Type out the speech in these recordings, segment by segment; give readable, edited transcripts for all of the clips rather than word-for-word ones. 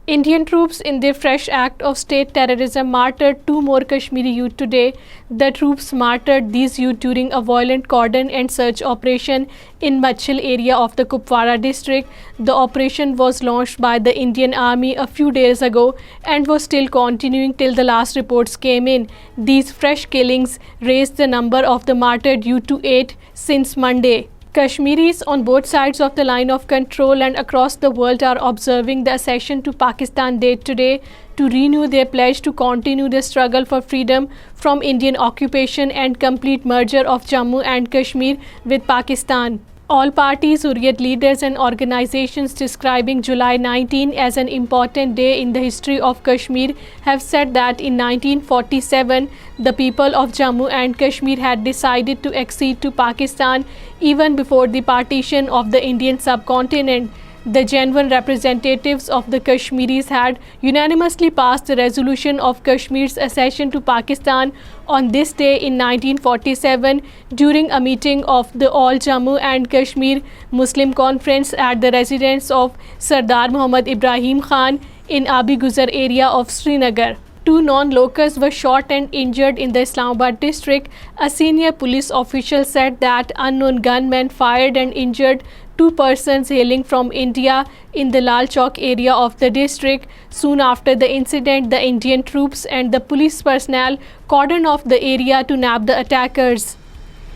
Indian troops, in their fresh act of state terrorism, martyred two more Kashmiri youth today. The troops martyred these youth during a violent cordon and search operation in Machil area of the Kupwara district. The operation was launched by the Indian Army a few days ago and was still continuing till the last reports came in. These fresh killings raised the number of the martyred youth to 8 since Monday. Kashmiris on both sides of the line of control and across the world are observing the accession to Pakistan date today to renew their pledge to continue the struggle for freedom from Indian occupation and complete merger of Jammu and Kashmir with Pakistan. All parties, Hurriyat leaders and organizations describing July 19 as an important day in the history of Kashmir have said that in 1947 the people of Jammu and Kashmir had decided to accede to Pakistan even before the partition of the Indian subcontinent. The genuine representatives of the Kashmiris had unanimously passed the resolution of Kashmir's accession to Pakistan on this day in 1947 during a meeting of the All Jammu and Kashmir Muslim Conference at the residence of Sardar Muhammad Ibrahim Khan in Abi Guzar area of Srinagar. Two non-locals were shot and injured in the Islamabad district. A senior police official said that unknown gunmen fired and injured two persons hailing from India in the Lal Chowk area of the district. Soon after the incident, the Indian troops and the police personnel cordoned off the area to nab the attackers.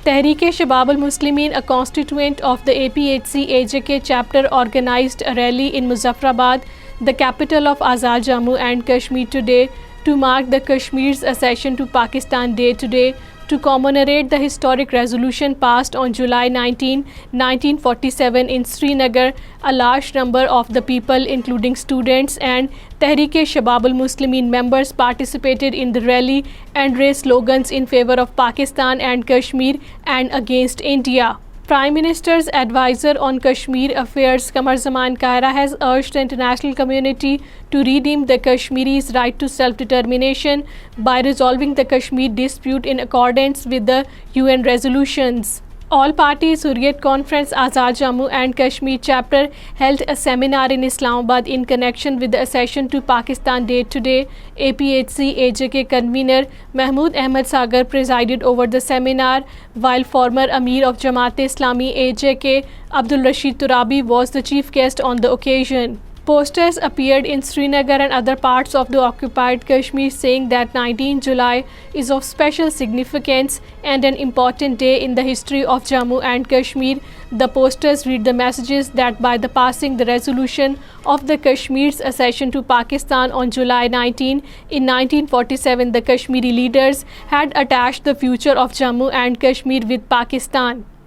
Tehreek-e-Shabab al-Muslimin, a constituent of the IIOJK chapter, organized a rally in Muzaffarabad, the capital of Azad Jammu and Kashmir today, to mark the Kashmir's accession to Pakistan Day today. To commemorate the historic resolution passed on July 19, 1947 in Srinagar, a large number of the people, including students and Tehreek-e-Shabab al-Muslimin members, participated in the rally and raised slogans in favor of Pakistan and Kashmir and against India. Prime Minister's advisor on Kashmir Affairs, Qamar Zaman Kaira, has urged the international community to redeem the Kashmiris' right to self-determination by resolving the Kashmir dispute in accordance with the UN resolutions. All parties Hurriyat Conference Azad Jammu and Kashmir chapter held a seminar in Islamabad in connection with the accession to Pakistan Day today. IIOJK convener Mahmood Ahmad Sagar presided over the seminar, while former Amir of Jamaat-e-Islami AJK Abdul Rashid Turabi was the chief guest on the occasion. Posters appeared in Srinagar and other parts of the occupied Kashmir saying that 19 July is of special significance and an important day in the history of Jammu and Kashmir. The posters read the messages that by the passing the resolution of the Kashmir's accession to Pakistan on July 19 in 1947, the Kashmiri leaders had attached the future of Jammu and Kashmir with Pakistan.